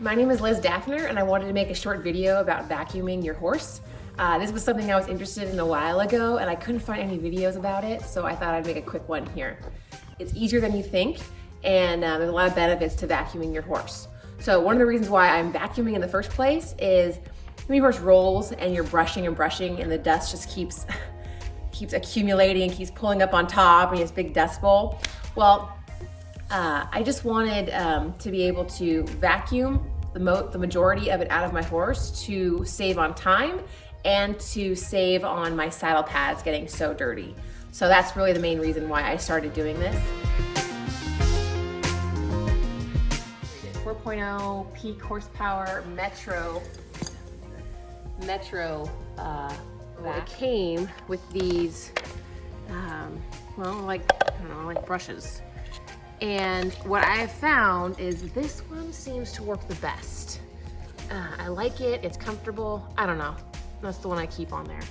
my name is Liz Daffner and I wanted to make a short video about vacuuming your horse. This was something I was interested in a while ago and I couldn't find any videos about it, so I thought I'd make a quick one here. It's easier than you think, and there's a lot of benefits to vacuuming your horse. So one of the reasons why I'm vacuuming in the first place is when your horse rolls and you're brushing and brushing and the dust just keeps accumulating and keeps pulling up on top and you have this big dust bowl. Well, I just wanted to be able to vacuum the majority of it out of my horse to save on time and to save on my saddle pads getting so dirty. So that's really the main reason why I started doing this. 4.0 peak horsepower Metro. It came with these, like brushes. And what I have found is this one seems to work the best. I like it, it's comfortable. I don't know, that's the one I keep on there.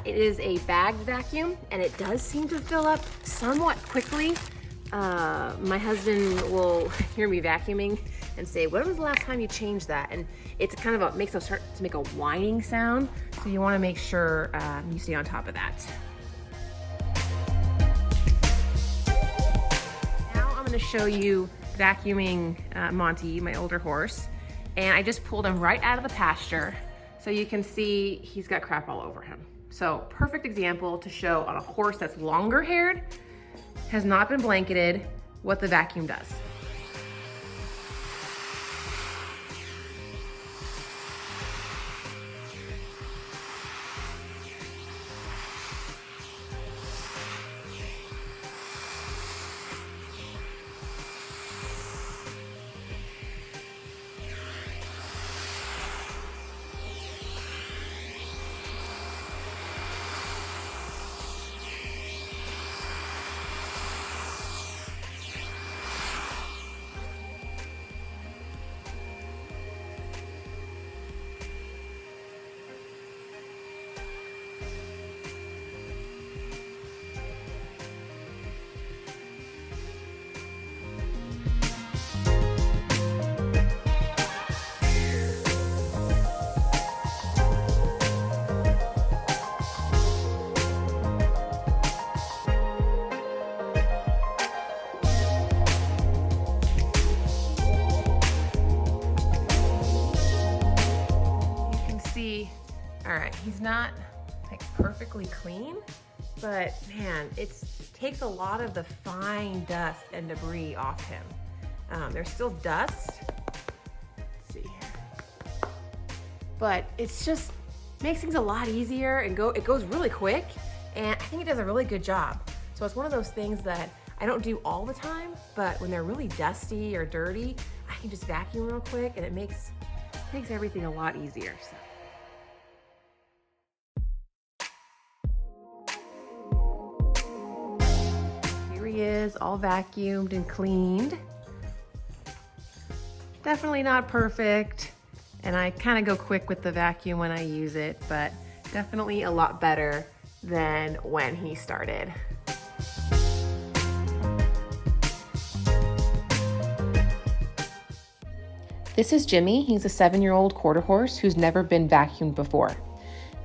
It is a bagged vacuum and it does seem to fill up somewhat quickly. My husband will hear me vacuuming and say, when was the last time you changed that? And it's kind of makes it start to make a whining sound. So you wanna make sure you stay on top of that. I'm going to show you vacuuming Monty, my older horse, and I just pulled him right out of the pasture so you can see he's got crap all over him. So perfect example to show on a horse that's longer haired, has not been blanketed, what the vacuum does. All right, he's not like perfectly clean, but man, it takes a lot of the fine dust and debris off him. There's still dust, let's see here, but it's just makes things a lot easier and it goes really quick, and I think it does a really good job. So it's one of those things that I don't do all the time, but when they're really dusty or dirty, I can just vacuum real quick and it makes everything a lot easier. So. He is all vacuumed and cleaned. Definitely not perfect, and I kind of go quick with the vacuum when I use it, but definitely a lot better than when he started. This is Jimmy. He's a 7-year-old quarter horse who's never been vacuumed before.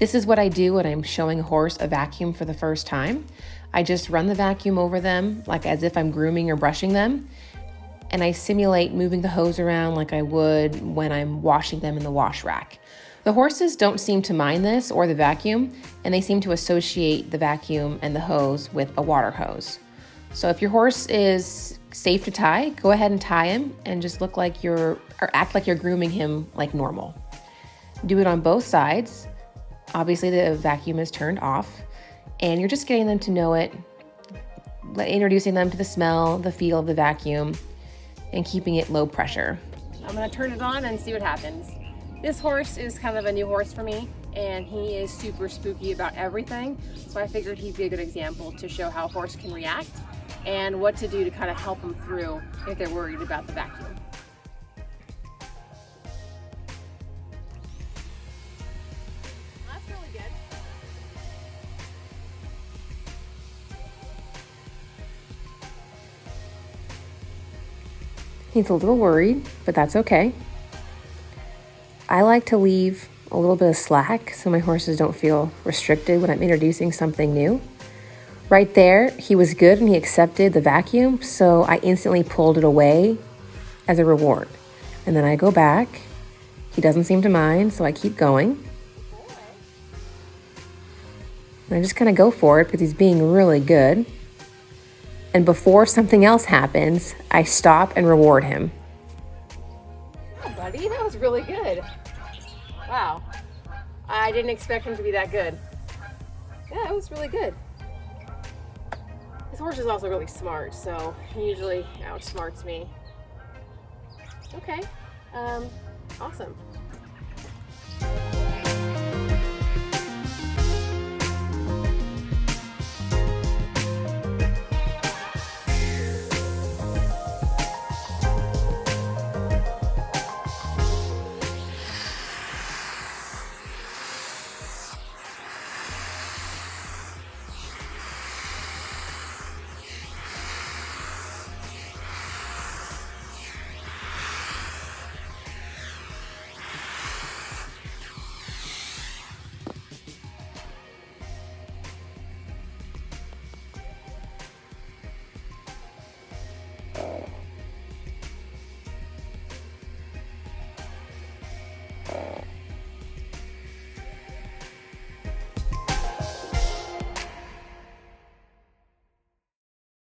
This is what I do when I'm showing a horse a vacuum for the first time. I just run the vacuum over them like as if I'm grooming or brushing them, and I simulate moving the hose around like I would when I'm washing them in the wash rack. The horses don't seem to mind this or the vacuum, and they seem to associate the vacuum and the hose with a water hose. So if your horse is safe to tie, go ahead and tie him and just act like you're grooming him like normal. Do it on both sides. Obviously the vacuum is turned off, and you're just getting them to know it, introducing them to the smell, the feel of the vacuum, and keeping it low pressure. I'm gonna turn it on and see what happens. This horse is kind of a new horse for me, and he is super spooky about everything, so I figured he'd be a good example to show how a horse can react and what to do to kind of help them through if they're worried about the vacuum. That's really good. He's a little worried, but that's okay. I like to leave a little bit of slack so my horses don't feel restricted when I'm introducing something new. Right there, he was good and he accepted the vacuum, so I instantly pulled it away as a reward. And then I go back. He doesn't seem to mind, so I keep going. And I just kind of go for it because he's being really good. And before something else happens, I stop and reward him. Oh, buddy, that was really good. Wow. I didn't expect him to be that good. Yeah, it was really good. This horse is also really smart, so he usually outsmarts me. Okay, awesome.